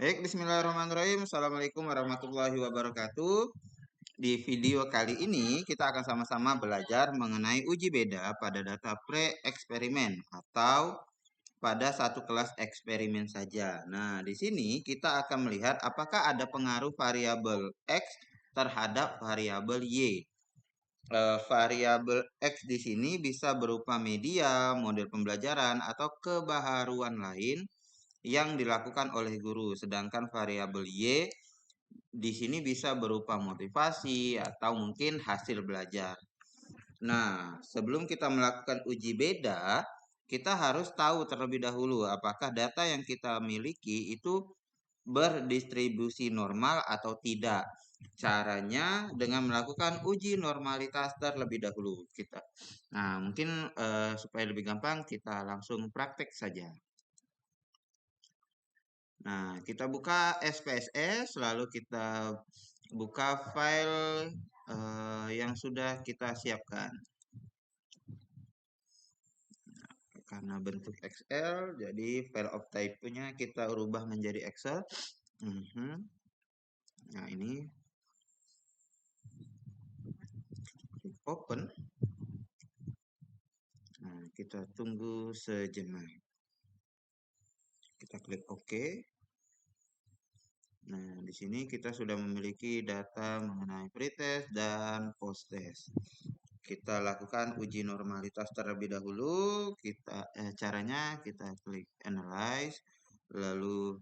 Baik, bismillahirrahmanirrahim. Assalamualaikum warahmatullahi wabarakatuh. Di video kali ini kita akan sama-sama belajar mengenai uji beda pada data pre-eksperimen atau pada satu kelas eksperimen saja. Nah, di sini kita akan melihat apakah ada pengaruh variabel X terhadap variabel Y. Variabel X di sini bisa berupa media, model pembelajaran, atau kebaharuan lain yang dilakukan oleh guru. Sedangkan variabel Y di sini bisa berupa motivasi atau mungkin hasil belajar. Nah, sebelum kita melakukan uji beda, kita harus tahu terlebih dahulu apakah data yang kita miliki itu berdistribusi normal atau tidak. Caranya dengan melakukan uji normalitas terlebih dahulu kita. Nah, mungkin supaya lebih gampang kita langsung praktek saja. Nah, kita buka SPSS, lalu kita buka file yang sudah kita siapkan. Karena bentuk Excel, jadi file of type-nya kita ubah menjadi Excel. Nah, ini open. Nah, kita tunggu sejenak. Kita klik OK. Nah, di sini kita sudah memiliki data mengenai pretest dan posttest. Kita lakukan uji normalitas terlebih dahulu. Caranya kita klik analyze, lalu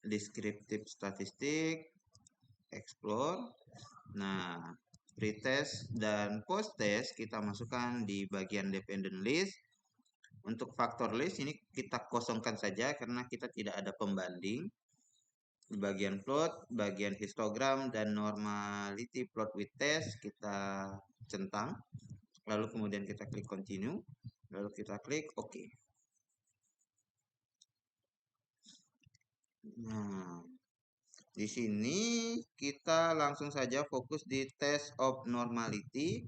descriptive statistik, explore. Nah, pretest dan posttest kita masukkan di bagian dependent list. Untuk faktor list ini kita kosongkan saja karena kita tidak ada pembanding. Di bagian plot, bagian histogram, dan normality plot with test kita centang. Lalu kemudian kita klik continue. Lalu kita klik OK. Nah, di sini kita langsung saja fokus di test of normality.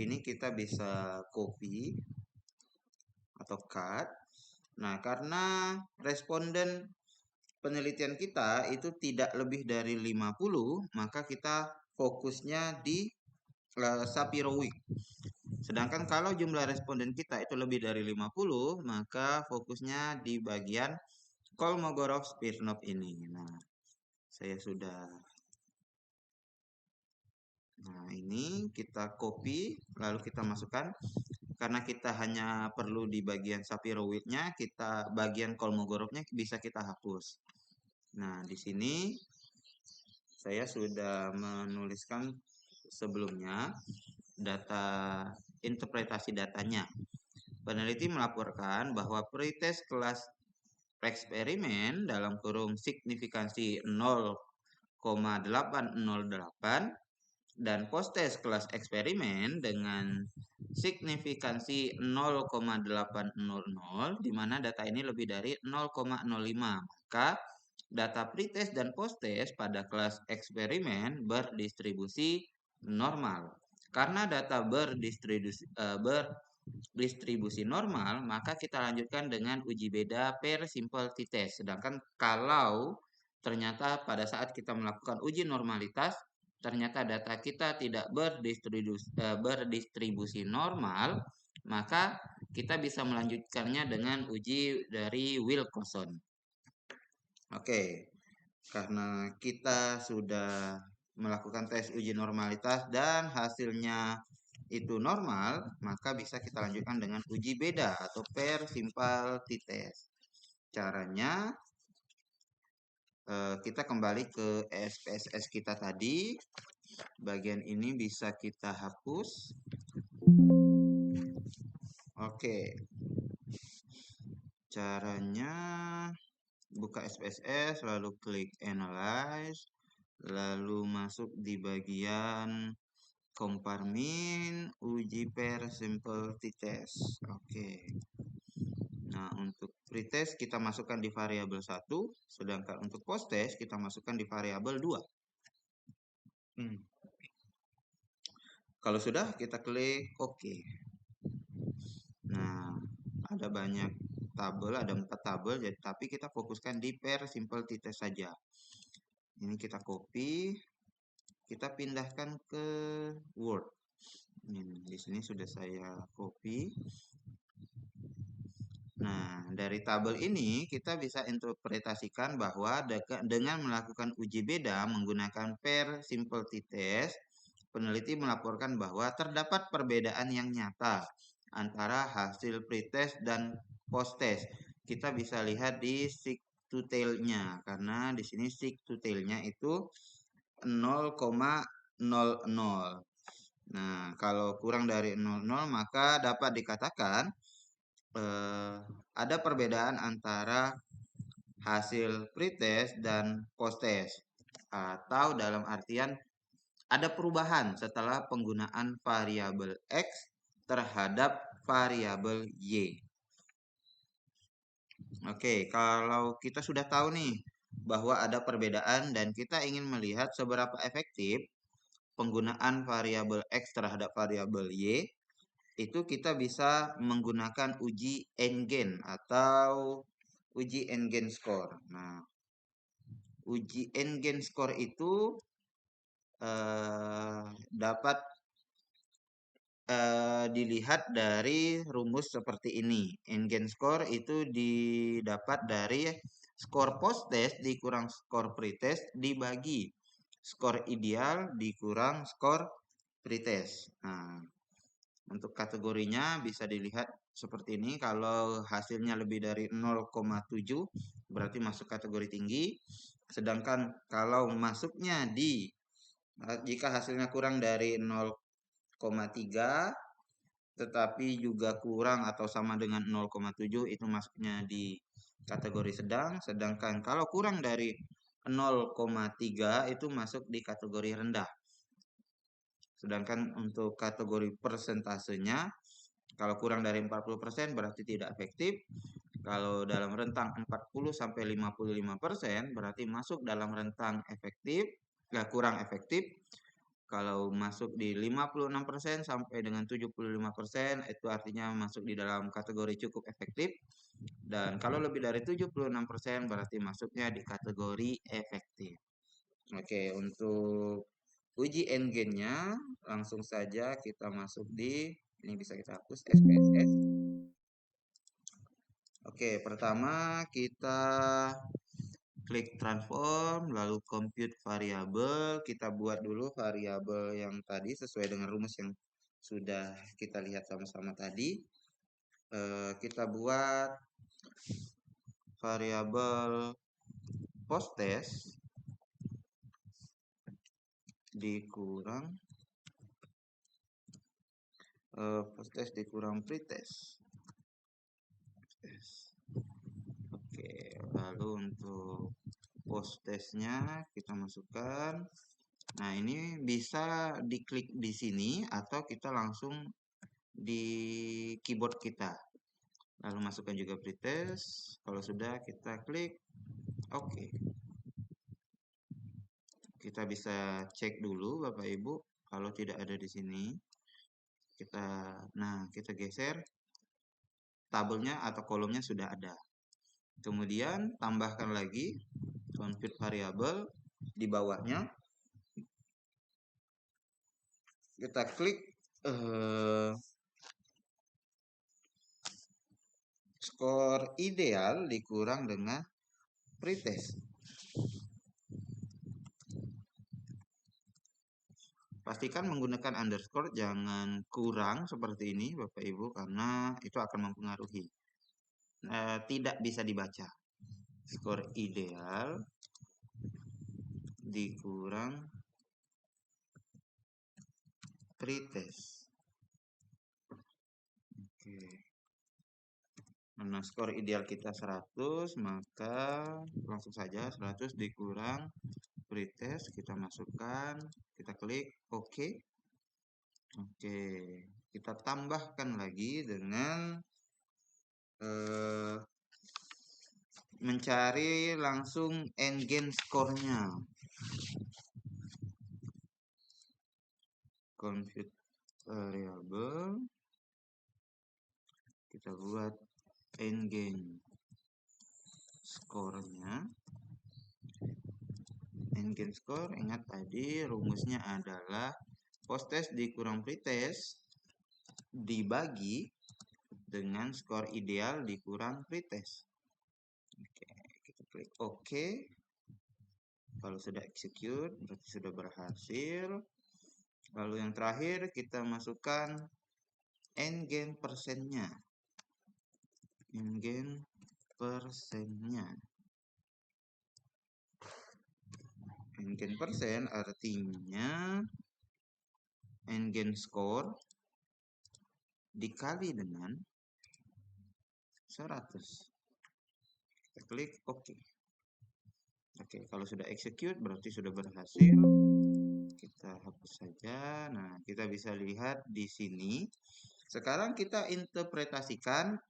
Ini kita bisa copy atau cut. Nah, karena responden penelitian kita itu tidak lebih dari 50, maka kita fokusnya di Shapiro Wilk. Sedangkan kalau jumlah responden kita itu lebih dari 50, maka fokusnya di bagian Kolmogorov-Smirnov ini. Nah, saya sudah. Nah, ini kita copy, lalu kita masukkan. Karena kita hanya perlu di bagian Shapiro Wilk-nya, kita bagian Kolmogorovnya bisa kita hapus. Nah, di sini saya sudah menuliskan sebelumnya data interpretasi datanya. Peneliti melaporkan bahwa pretest kelas eksperimen dalam kurung signifikansi 0,808 dan posttest kelas eksperimen dengan signifikansi 0,800 di mana data ini lebih dari 0,05. Maka data pretest dan posttest pada kelas eksperimen berdistribusi normal. Karena data berdistribusi normal, maka kita lanjutkan dengan uji beda per simple t-test. Sedangkan kalau ternyata pada saat kita melakukan uji normalitas, ternyata data kita tidak berdistribusi normal, maka kita bisa melanjutkannya dengan uji dari Wilcoxon. Oke, karena kita sudah melakukan tes uji normalitas dan hasilnya itu normal, maka bisa kita lanjutkan dengan uji beda atau per simple t-test. Caranya kita kembali ke SPSS kita tadi. Bagian ini bisa kita hapus. Oke. Caranya buka SPSS, lalu klik analyze, lalu masuk di bagian kompartmen uji per simple t-test. Oke. Nah, untuk pretest kita masukkan di variabel 1, sedangkan untuk posttest kita masukkan di variabel 2. Kalau sudah, kita klik OK. Nah, ada banyak tabel, ada 4 tabel, jadi tapi kita fokuskan di pair simple t-test saja. Ini kita copy, kita pindahkan ke Word. Ini, di sini sudah saya copy. Nah, dari tabel ini kita bisa interpretasikan bahwa dengan melakukan uji beda menggunakan pair simple t-test, peneliti melaporkan bahwa terdapat perbedaan yang nyata antara hasil pretest dan posttest. Kita bisa lihat di seek to tail-nya, karena di sini seek to tail-nya itu 0,00. Nah, kalau kurang dari 00 maka dapat dikatakan ada perbedaan antara hasil pretest dan posttest, atau dalam artian ada perubahan setelah penggunaan variabel X terhadap variabel Y. Oke, kalau kita sudah tahu nih bahwa ada perbedaan dan kita ingin melihat seberapa efektif penggunaan variabel X terhadap variabel Y, itu kita bisa menggunakan uji n-gain atau uji n-gain score. Nah, uji n-gain score itu dapat dilihat dari rumus seperti ini. N-gain score itu didapat dari skor post-test dikurang skor pretest dibagi skor ideal dikurang skor pretest. Nah, untuk kategorinya bisa dilihat seperti ini. Kalau hasilnya lebih dari 0,7 berarti masuk kategori tinggi. Sedangkan kalau masuknya jika hasilnya kurang dari 0,3 tetapi juga kurang atau sama dengan 0,7 itu masuknya di kategori sedang. Sedangkan kalau kurang dari 0,3 itu masuk di kategori rendah. Sedangkan untuk kategori persentasenya, kalau kurang dari 40% berarti tidak efektif. Kalau dalam rentang 40-55% berarti masuk dalam rentang efektif, kurang efektif. Kalau masuk di 56% sampai dengan 75% itu artinya masuk di dalam kategori cukup efektif. Dan kalau lebih dari 76% berarti masuknya di kategori efektif. Oke, untuk uji n-gain-nya langsung saja kita masuk di, ini bisa kita hapus SPSS. Oke, pertama kita klik transform, lalu compute variabel. Kita buat dulu variabel yang tadi sesuai dengan rumus yang sudah kita lihat sama-sama tadi. Kita buat variabel posttest dikurang posttest dikurang pretest. Oke, lalu untuk posttestnya kita masukkan. Nah, ini bisa diklik di sini atau kita langsung di keyboard kita. Lalu masukkan juga pretest. Kalau sudah kita klik oke. Kita bisa cek dulu Bapak Ibu kalau tidak ada di sini. Kita geser tabelnya atau kolomnya sudah ada. Kemudian tambahkan lagi compute variabel di bawahnya. Kita klik skor ideal dikurang dengan pretest. Pastikan menggunakan underscore, jangan kurang seperti ini Bapak Ibu karena itu akan mempengaruhi. Tidak bisa dibaca. Skor ideal dikurang pretest. Oke. Karena skor ideal kita 100, maka langsung saja 100 dikurang pretest, kita masukkan, kita klik OK. Oke, kita tambahkan lagi dengan mencari langsung n-gain score-nya. Compute variable, kita buat n-gain skornya. N-gain skor, ingat tadi rumusnya adalah post-test dikurang pretest dibagi dengan skor ideal dikurang pretest. Oke, kita klik OK. Kalau sudah execute, berarti sudah berhasil. Lalu yang terakhir, kita masukkan n-gain persennya. N-gain persennya. N-gain persen artinya n-gain skor dikali dengan 100. Kita klik OK. Oke, kalau sudah execute berarti sudah berhasil. Kita hapus saja. Nah, kita bisa lihat di sini. Sekarang kita interpretasikan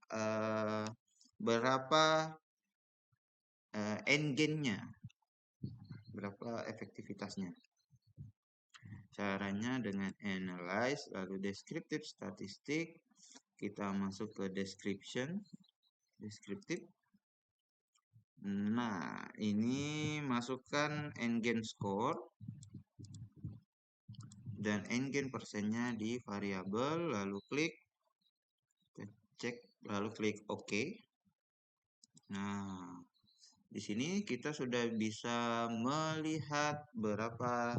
berapa n-gain-nya, berapa efektivitasnya. Caranya dengan analyze, lalu descriptive statistik. Kita masuk ke description, descriptive. Nah, ini masukkan n-gain score dan n-gain persennya di variabel, lalu klik cek, lalu klik OK. Nah, di sini kita sudah bisa melihat berapa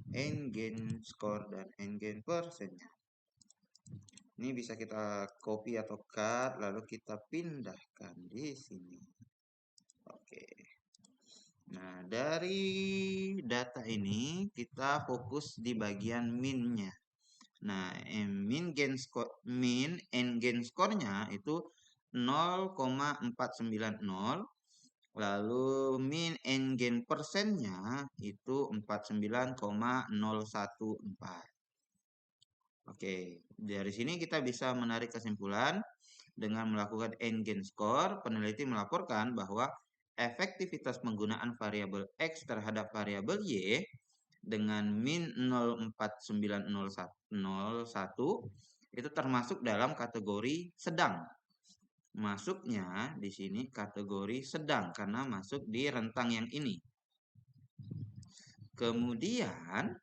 n-gain score dan n-gain persennya. Ini bisa kita copy atau cut, lalu kita pindahkan di sini. Oke. Nah, dari data ini kita fokus di bagian min-nya. Nah, n-gain skornya itu 0,490. Lalu min n-gain persennya itu 49,014. Oke, dari sini kita bisa menarik kesimpulan dengan melakukan n-gain score. Peneliti melaporkan bahwa efektivitas penggunaan variabel X terhadap variabel Y dengan min 0,4901 itu termasuk dalam kategori sedang. Masuknya di sini kategori sedang karena masuk di rentang yang ini. Kemudian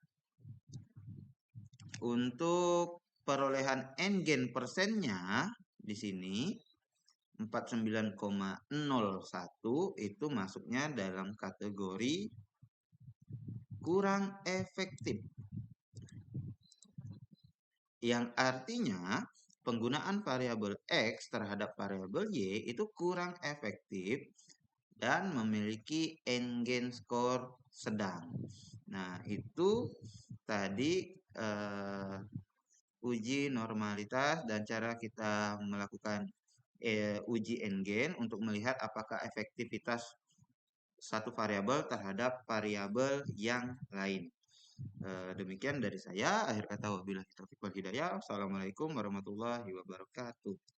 untuk perolehan n-gain persennya di sini 49,01 itu masuknya dalam kategori kurang efektif. Yang artinya penggunaan variabel X terhadap variabel Y itu kurang efektif dan memiliki n-gain score sedang. Nah, itu tadi uji normalitas dan cara kita melakukan uji n-gain untuk melihat apakah efektivitas satu variabel terhadap variabel yang lain. Demikian dari saya. Akhir kata wabillahi taufiq wal hidayah. Assalamualaikum warahmatullahi wabarakatuh.